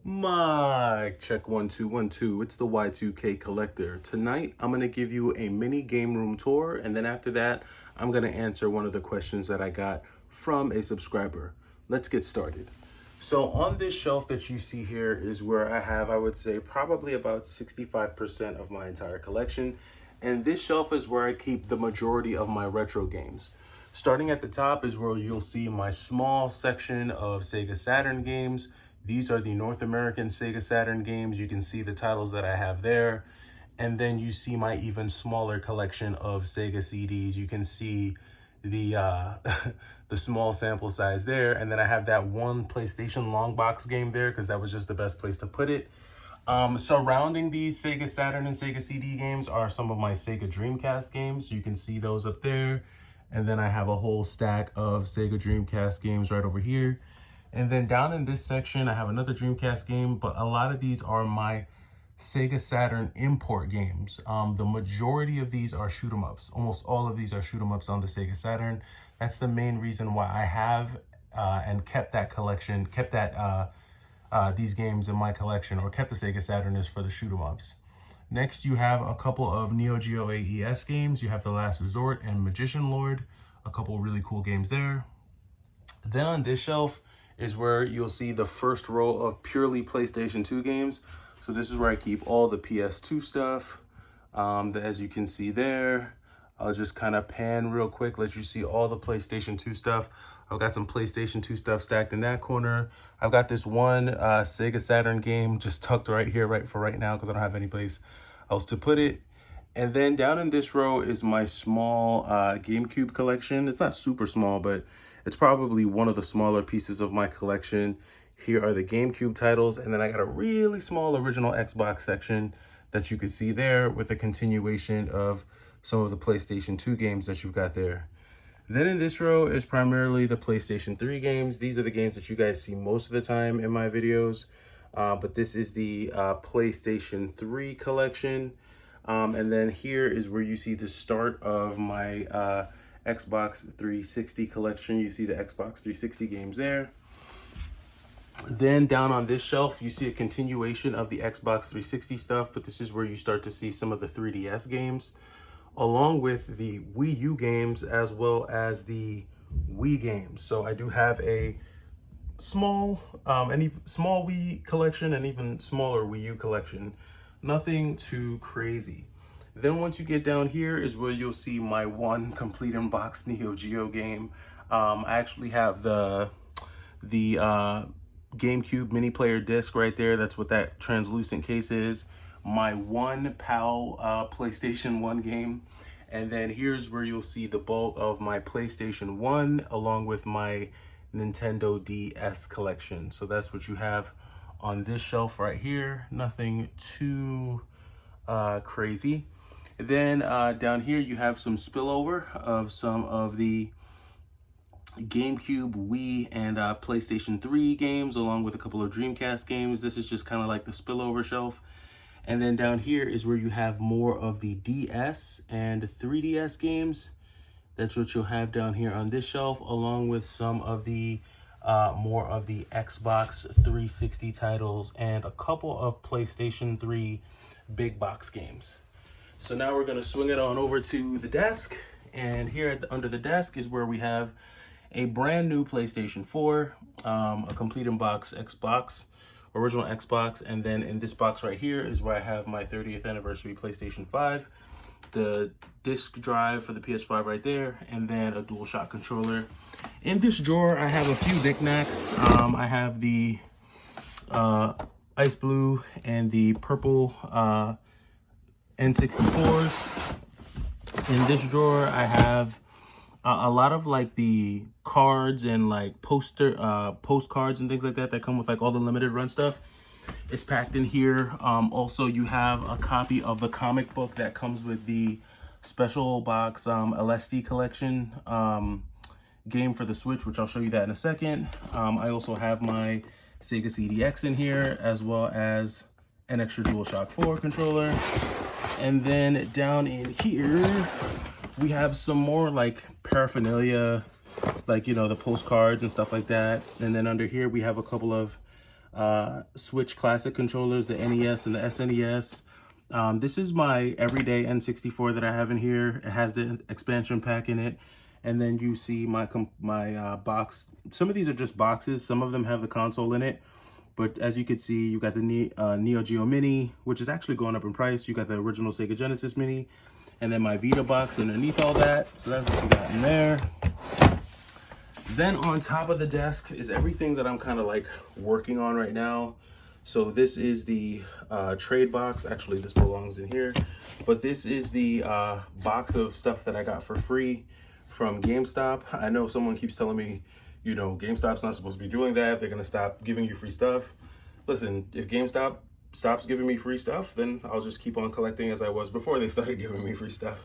Mic check 1 2 1 2. It's the Y2K Collector. Tonight I'm going to give you a mini game room tour, and then after that I'm going to answer one of the questions that I got from a subscriber. Let's get started. So on this shelf that you see here is where I have, I would say, probably about 65% of my entire collection. And this shelf is where I keep the majority of my retro games. Starting at the top is where you'll see my small section of Sega Saturn games. These are the North American Sega Saturn games. You can see the titles that I have there. And then you see my even smaller collection of Sega CDs. You can see the the small sample size there. And then I have that one PlayStation long box game there because that was just the best place to put it. Surrounding these Sega Saturn and Sega CD games are some of my Sega Dreamcast games. You can see those up there. And then I have a whole stack of Sega Dreamcast games right over here. And then down in this section, I have another Dreamcast game, but a lot of these are my Sega Saturn import games. The majority of these are shoot 'em ups. Almost all of these are shoot 'em ups on the Sega Saturn. That's the main reason why I have and kept that collection, kept that these games in my collection, or kept the Sega Saturn, is for the shoot 'em ups. Next, you have a couple of Neo Geo AES games. You have The Last Resort and Magician Lord, a couple of really cool games there. Then on this shelf is where you'll see the first row of purely PlayStation 2 games. So this is where I keep all the PS2 stuff. As you can see there, I'll just kind of pan real quick, let you see all the PlayStation 2 stuff. I've got some PlayStation 2 stuff stacked in that corner. I've got this one Sega Saturn game just tucked right here, right now, because I don't have any place else to put it. And then down in this row is my small GameCube collection. It's not super small, but it's probably one of the smaller pieces of my collection. Here are the GameCube titles, and then I got a really small original Xbox section that you can see there with a continuation of some of the PlayStation 2 games that you've got there. Then in this row is primarily the PlayStation 3 games. These are the games that you guys see most of the time in my videos, but this is the PlayStation 3 collection. And then here is where you see the start of my Xbox 360 collection. You see the Xbox 360 games there. Then down on this shelf, you see a continuation of the Xbox 360 stuff, but this is where you start to see some of the 3DS games, along with the Wii U games, as well as the Wii games. So I do have a small Wii collection and even smaller Wii U collection. Nothing too crazy. Then once you get down here is where you'll see my one complete in-box Neo Geo game. I actually have the GameCube mini player disc right there. That's what that translucent case is. My one PAL PlayStation 1 game. And then here's where you'll see the bulk of my PlayStation 1 along with my Nintendo DS collection. So that's what you have on this shelf right here. Nothing too crazy. Then down here you have some spillover of some of the GameCube, Wii, and PlayStation 3 games, along with a couple of Dreamcast games. This is just kind of like the spillover shelf. And then down here is where you have more of the DS and 3DS games. That's what you'll have down here on this shelf, along with some of the more of the Xbox 360 titles and a couple of PlayStation 3 big box games. So now we're going to swing it on over to the desk. And here under the desk is where we have a brand new PlayStation 4, a complete in-box Xbox, original Xbox, and then in this box right here is where I have my 30th anniversary PlayStation 5, the disc drive for the PS5 right there, and then a DualShock controller. In this drawer, I have a few knickknacks. I have the ice blue and the purple N64s. In this drawer, I have a lot of like the cards and like postcards and things like that come with like all the limited run stuff. It's packed in here. Also, you have a copy of the comic book that comes with the special box LSD collection game for the Switch, which I'll show you that in a second. I also have my Sega CDX in here, as well as an extra DualShock 4 controller. And then down in here, we have some more like paraphernalia, like, you know, the postcards and stuff like that. And then under here, we have a couple of Switch Classic controllers, the NES and the SNES. This is my everyday N64 that I have in here. It has the expansion pack in it. And then you see my box. Some of these are just boxes. Some of them have the console in it. But as you can see, you got the Neo Geo Mini, which is actually going up in price. You got the original Sega Genesis Mini. And then my Vita box underneath all that. So that's what you got in there. Then on top of the desk is everything that I'm kind of like working on right now. So this is the trade box. Actually, this belongs in here. But this is the box of stuff that I got for free from GameStop. I know someone keeps telling me, you know, GameStop's not supposed to be doing that. They're going to stop giving you free stuff. Listen, if GameStop stops giving me free stuff, then I'll just keep on collecting as I was before they started giving me free stuff.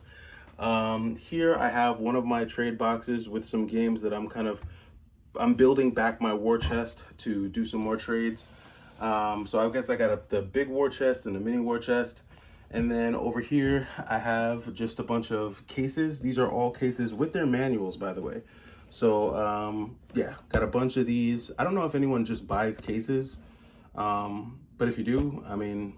Here I have one of my trade boxes with some games that I'm building back my war chest to do some more trades. So I guess I got the big war chest and the mini war chest. And then over here, I have just a bunch of cases. These are all cases with their manuals, by the way. So yeah, got a bunch of these. I don't know if anyone just buys cases, but if you do, I mean,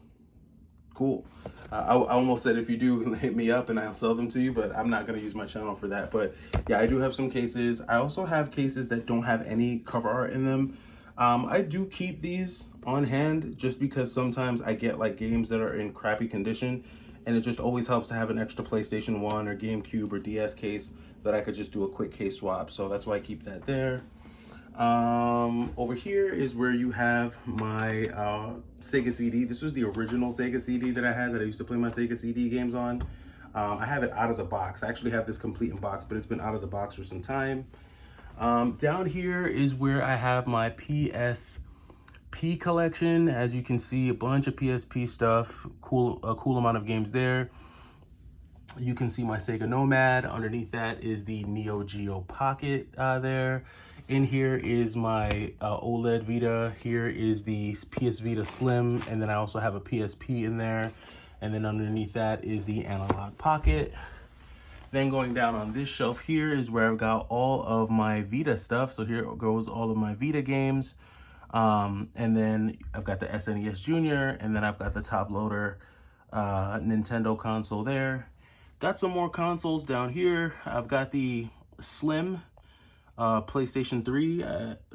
cool. I almost said if you do, hit me up and I'll sell them to you, but I'm not going to use my channel for that. But yeah, I do have some cases. I also have cases that don't have any cover art in them. I do keep these on hand just because sometimes I get like games that are in crappy condition, and it just always helps to have an extra PlayStation 1 or GameCube or DS case that I could just do a quick case swap. So that's why I keep that there. Over here is where you have my Sega CD. This was the original Sega CD that I had that I used to play my Sega CD games on. I have it out of the box. I actually have this complete in box, but it's been out of the box for some time. Down here is where I have my PSP collection. As you can see, a bunch of PSP stuff, a cool amount of games there. You can see my Sega Nomad. Underneath that is the Neo Geo Pocket there. In here is my OLED Vita. Here is the PS Vita Slim, and then I also have a PSP in there. And then underneath that is the Analog Pocket. Then going down on this shelf here is where I've got all of my Vita stuff. So here goes all of my Vita games. And then I've got the SNES Junior, and then I've got the top loader Nintendo console there. Got some more consoles down here. I've got the Slim PlayStation 3.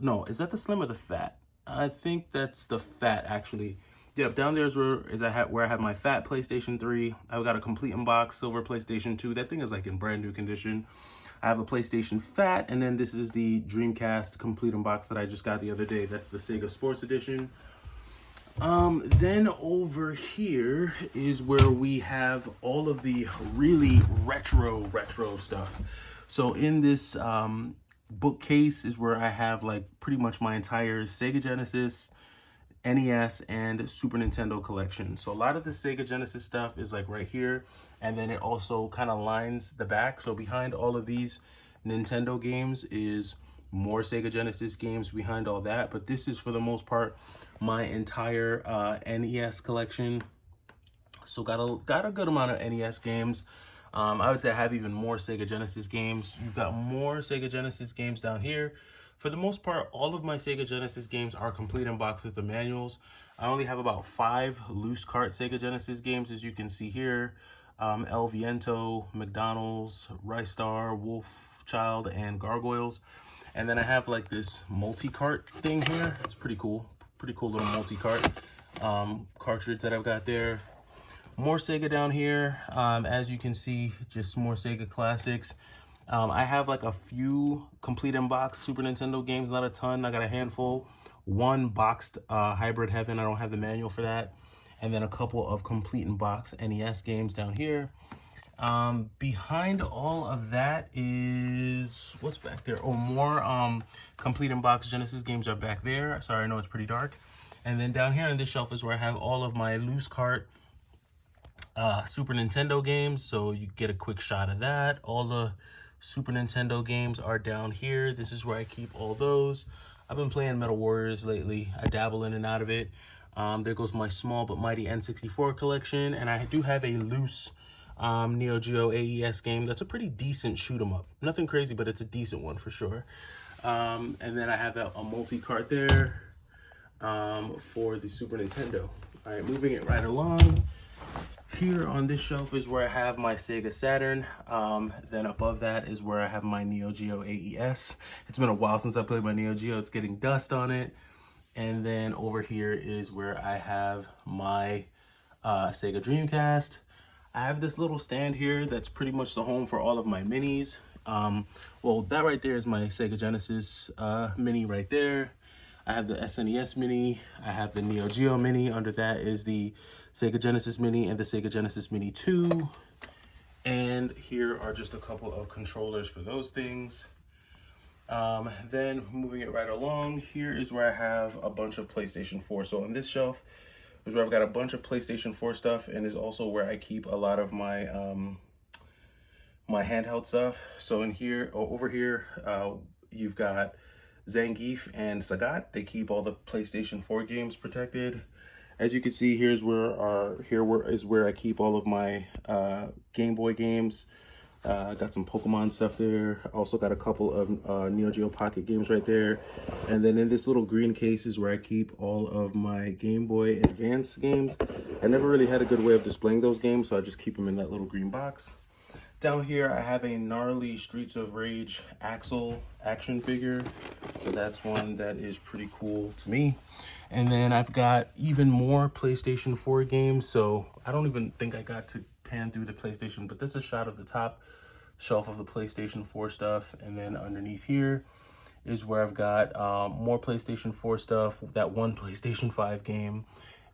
No, is that the Slim or the Fat? I think that's the Fat, actually. Yep, down there is where I have my Fat PlayStation 3. I've got a complete in box silver PlayStation 2. That thing is like in brand new condition. I have a PlayStation Fat, and then this is the Dreamcast complete in box that I just got the other day. That's the Sega Sports Edition. Then over here is where we have all of the really retro stuff. So in this bookcase is where I have like pretty much my entire Sega Genesis, NES, and Super Nintendo collection. So a lot of the Sega Genesis stuff is like right here, and then it also kind of lines the back. So behind all of these Nintendo games is more Sega Genesis games behind all that, but this is for the most part my entire NES collection. So got a good amount of NES games. I would say I have even more Sega Genesis games. You've got more Sega Genesis games down here. For the most part, all of my Sega Genesis games are complete in box with the manuals. I only have about 5 loose cart Sega Genesis games, as you can see here. El Viento, McDonald's, Rice Star, Wolf Child, and Gargoyles. And then I have like this multi-cart thing here. It's pretty cool. Pretty cool little multi-cart cartridge that I've got there. More Sega down here. As you can see, just more Sega classics. I have like a few complete in box Super Nintendo games, not a ton. I got a handful. One boxed Hybrid Heaven. I don't have the manual for that. And then a couple of complete in box NES games down here. Behind all of that is, what's back there? Oh, more complete in box Genesis games are back there. Sorry, I know it's pretty dark. And then down here on this shelf is where I have all of my loose cart Super Nintendo games. So you get a quick shot of that. All the Super Nintendo games are down here. This is where I keep all those. I've been playing Metal Warriors lately. I dabble in and out of it. There goes my small but mighty N64 collection. And I do have a loose Neo Geo AES game that's a pretty decent shoot 'em up. Nothing crazy, but it's a decent one for sure. And then I have a multi-cart there. for the Super Nintendo. All right, moving it right along. Here on this shelf is where I have my Sega Saturn. Then above that is where I have my Neo Geo AES. It's been a while since I played my Neo Geo. It's getting dust on it. And then over here is where I have my Sega Dreamcast. I have this little stand here that's pretty much the home for all of my minis. Well, that right there is my Sega Genesis mini right there. I have the SNES mini. I have the Neo Geo mini. Under that is the Sega Genesis mini and the Sega Genesis Mini 2. And here are just a couple of controllers for those things. Then moving it right along, here is where I have a bunch of PlayStation 4. So on this shelf is where I've got a bunch of PlayStation 4 stuff, and is also where I keep a lot of my my handheld stuff. So in here, or over here, you've got Zangief and Sagat. They keep all the PlayStation 4 games protected. As you can see, here's where is where I keep all of my Game Boy games. Got some Pokemon stuff there. Also got a couple of Neo Geo Pocket games right there. And then in this little green case is where I keep all of my Game Boy Advance games. I never really had a good way of displaying those games, so I just keep them in that little green box. Down here, I have a gnarly Streets of Rage Axel action figure. So that's one that is pretty cool to me. And then I've got even more PlayStation 4 games. So I don't even think I got to pan through the PlayStation, but that's a shot of the top shelf of the PlayStation 4 stuff. And then underneath here is where I've got more PlayStation 4 stuff, that one PlayStation 5 game,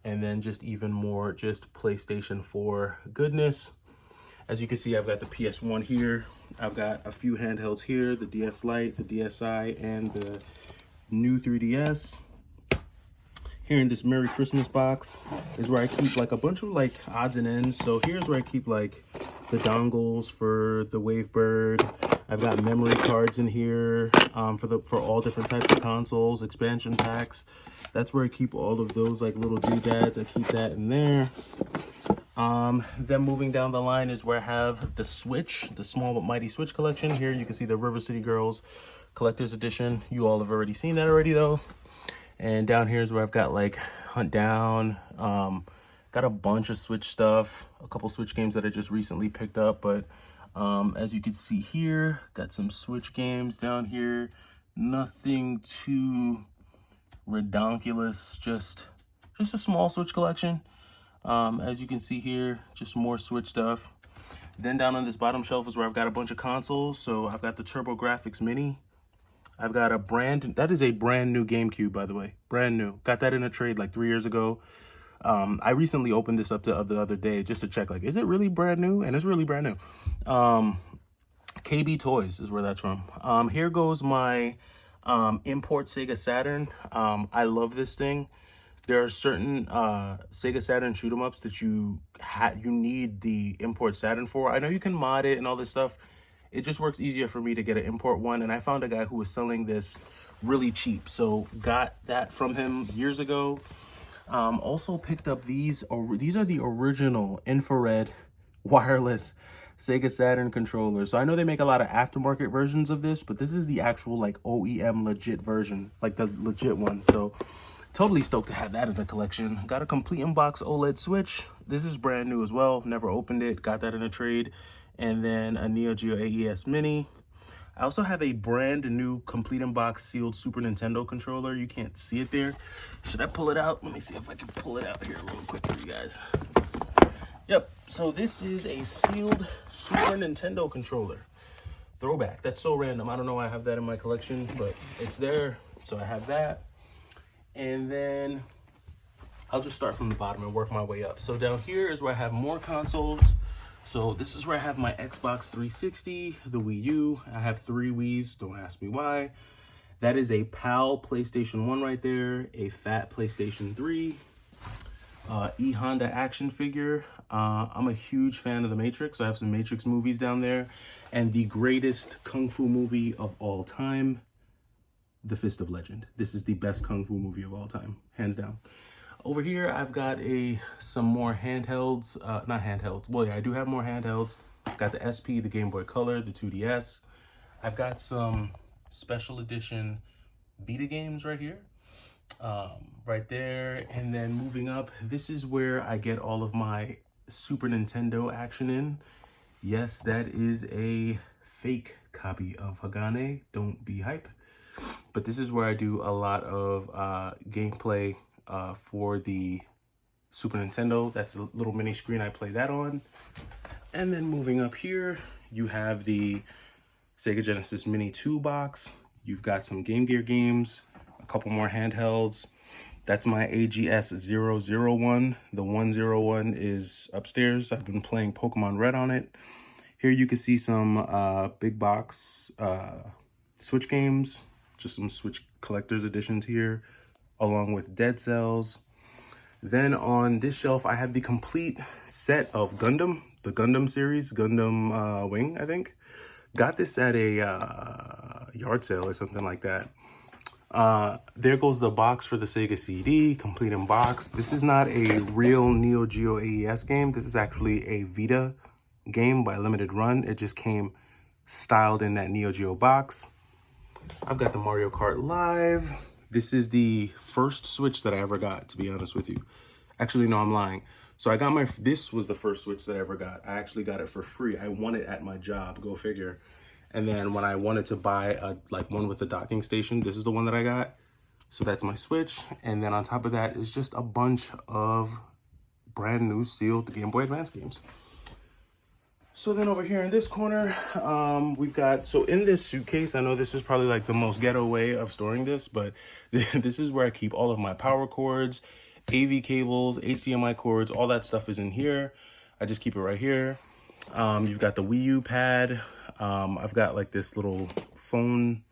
and then just even more just PlayStation 4 goodness. As you can see, I've got the PS1 here. I've got a few handhelds here, the DS Lite, the DSi, and the new 3DS. Here in this Merry Christmas box is where I keep like a bunch of like odds and ends. So here's where I keep like the dongles for the Wavebird. I've got memory cards in here for all different types of consoles, expansion packs. That's where I keep all of those like little doodads. I keep that in there. Then moving down the line is where I have the Switch, the Small But Mighty Switch collection. Here you can see the River City Girls Collector's Edition. You all have already seen that already though. And down here is where I've got like Hunt Down, got a bunch of Switch stuff, a couple Switch games that I just recently picked up. But as you can see here, got some Switch games down here. Nothing too redonkulous, just a small Switch collection. As you can see here, just more Switch stuff. Then down on this bottom shelf is where I've got a bunch of consoles. So I've got the TurboGrafx Mini. I've got that is a brand new GameCube, by the way, brand new. Got that in a trade like 3 years ago. I recently opened this up the other day just to check, like, is it really brand new? And it's really brand new. KB Toys is where that's from. Here goes my import Sega Saturn. I love this thing. There are certain Sega Saturn shoot 'em ups that you need the import Saturn for. I know you can mod it and all this stuff. It just works easier for me to get an import one, and I found a guy who was selling this really cheap, so got that from him years ago. Also picked up these are the original infrared wireless Sega Saturn controllers. So I know they make a lot of aftermarket versions of this, but this is the actual like OEM legit version, like the legit one. So totally stoked to have that in the collection. Got a complete in-box OLED Switch. This is brand new as well. Never opened it. Got that in a trade. And then a Neo Geo AES Mini. I also have a brand new complete in-box sealed Super Nintendo controller. You can't see it there. Should I pull it out? Let me see if I can pull it out here real quick for you guys. Yep, so this is a sealed Super Nintendo controller. Throwback. That's so random. I don't know why I have that in my collection, but it's there. So I have that. And then I'll just start from the bottom and work my way up. So down here is where I have more consoles. So this is where I have my Xbox 360, the Wii U. I have 3 Wiis, don't ask me why. That is a PAL PlayStation 1 right there, a fat PlayStation 3, E-Honda action figure. I'm a huge fan of The Matrix. I have some Matrix movies down there. And the greatest Kung Fu movie of all time, The Fist of Legend. This is the best Kung Fu movie of all time, hands down. Over here, I've got some more handhelds, not handhelds. Well, yeah, I do have more handhelds. I've got the SP, the Game Boy Color, the 2DS. I've got some special edition Vita games right here. right there. And then moving up, this is where I get all of my Super Nintendo action in. Yes, that is a fake copy of Hagane. Don't be hype. But this is where I do a lot of gameplay for the Super Nintendo. That's a little mini screen I play that on. And then moving up here, you have the Sega Genesis Mini 2 box. You've got some Game Gear games, a couple more handhelds. That's my AGS 001. The 101 is upstairs. I've been playing Pokemon Red on it. Here you can see some big box Switch games, just some Switch collector's editions here, along with Dead Cells. Then on this shelf, I have the complete set of Gundam, the Gundam series, Gundam Wing, I think. Got this at a yard sale or something like that. There goes the box for the Sega CD, complete in box. This is not a real Neo Geo AES game. This is actually a Vita game by Limited Run. It just came styled in that Neo Geo box. I've got the Mario Kart Live. This is the first Switch that I ever got, to be honest with you. Actually, no, I'm lying. So I got this was the first Switch that I ever got. I actually got it for free. I won it at my job, go figure. And then when I wanted to buy one with a docking station, this is the one that I got. So that's my Switch. And then on top of that is just a bunch of brand new sealed Game Boy Advance games. So then over here in this corner, we've got, so in this suitcase, I know this is probably like the most ghetto way of storing this, but this is where I keep all of my power cords, AV cables, HDMI cords, all that stuff is in here. I just keep it right here. You've got the Wii U pad. I've got like this little phone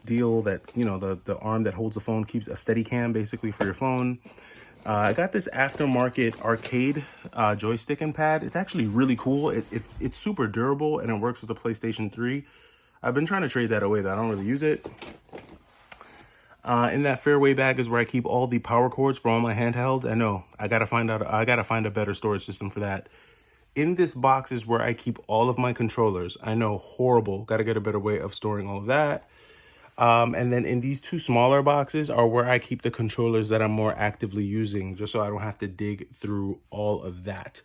deal that, you know, the arm that holds the phone keeps a steady cam basically for your phone. I got this aftermarket arcade joystick and pad. It's actually really cool. It's super durable and it works with the PlayStation 3. I've been trying to trade that away, though. I don't really use it. In that fairway bag is where I keep all the power cords for all my handhelds. I know I gotta find a better storage system for that. In this box is where I keep all of my controllers. I know, horrible. Gotta get a better way of storing all of that. And then in these two smaller boxes are where I keep the controllers that I'm more actively using, just so I don't have to dig through all of that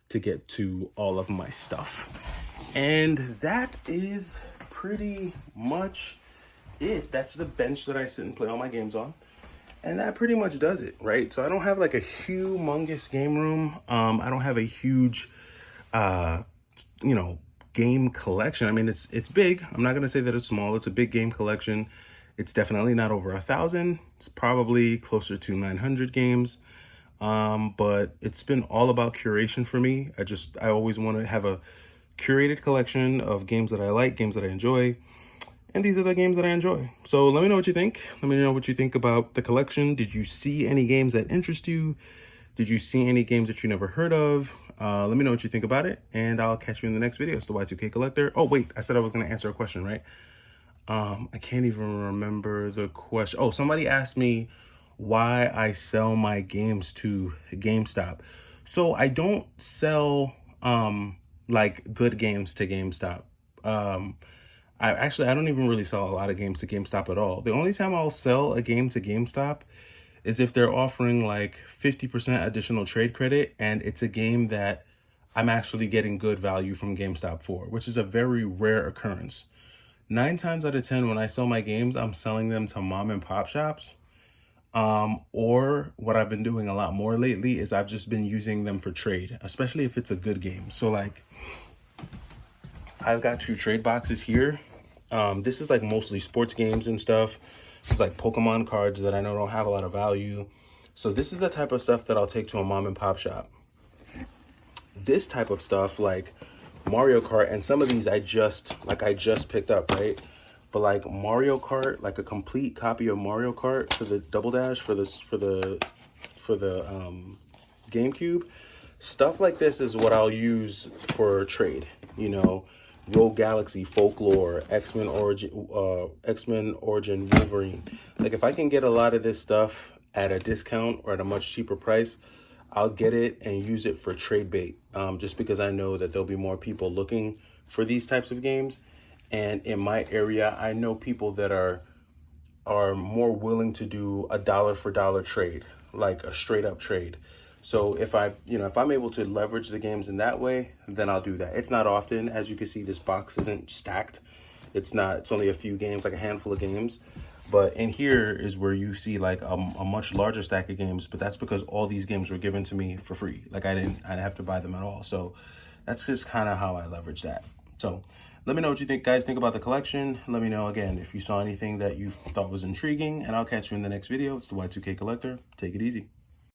to get to all of my stuff. And that is pretty much it. That's the bench that I sit and play all my games on. And that pretty much does it, right? So I don't have like a humongous game room. I don't have a huge, game collection. I mean, it's big. I'm not gonna say that it's small. It's a big game collection. It's definitely not over 1,000. It's probably closer to 900 games. But it's been all about curation for me. I always want to have a curated collection of games that I like, games that I enjoy. And these are the games that I enjoy. So let me know what you think. Let me know what you think about the collection. Did you see any games that interest you? Did you see any games that you never heard of? Let me know what you think about it, and I'll catch you in the next video. It's the Y2K Collector. Oh, wait, I said I was going to answer a question, right? I can't even remember the question. Oh, somebody asked me why I sell my games to GameStop. So I don't sell like good games to GameStop. I don't even really sell a lot of games to GameStop at all. The only time I'll sell a game to GameStop is if they're offering like 50% additional trade credit and it's a game that I'm actually getting good value from GameStop for, which is a very rare occurrence. 9 times out of 10, when I sell my games, I'm selling them to mom and pop shops. Or what I've been doing a lot more lately is I've just been using them for trade, especially if it's a good game. So like, I've got 2 trade boxes here. This is like mostly sports games and stuff. It's like Pokemon cards that I know don't have a lot of value. So this is the type of stuff that I'll take to a mom and pop shop. This type of stuff like Mario Kart, and some of these I just picked up, right? But like Mario Kart, like a complete copy of Mario Kart for the Double Dash for the GameCube, stuff like this is what I'll use for trade. You know, Rogue Galaxy, Folklore, X-Men Origin, Wolverine. Like if I can get a lot of this stuff at a discount or at a much cheaper price, I'll get it and use it for trade bait. Just because I know that there'll be more people looking for these types of games. And in my area, I know people that are are more willing to do a dollar for dollar trade, like a straight up trade. So if if I'm able to leverage the games in that way, then I'll do that. It's not often. As you can see, this box isn't stacked. It's only a few games, like a handful of games. But in here is where you see like a much larger stack of games, but that's because all these games were given to me for free. Like I didn't have to buy them at all. So that's just kind of how I leverage that. So let me know what you guys think about the collection. Let me know again if you saw anything that you thought was intriguing, and I'll catch you in the next video. It's the Y2K Collector. Take it easy.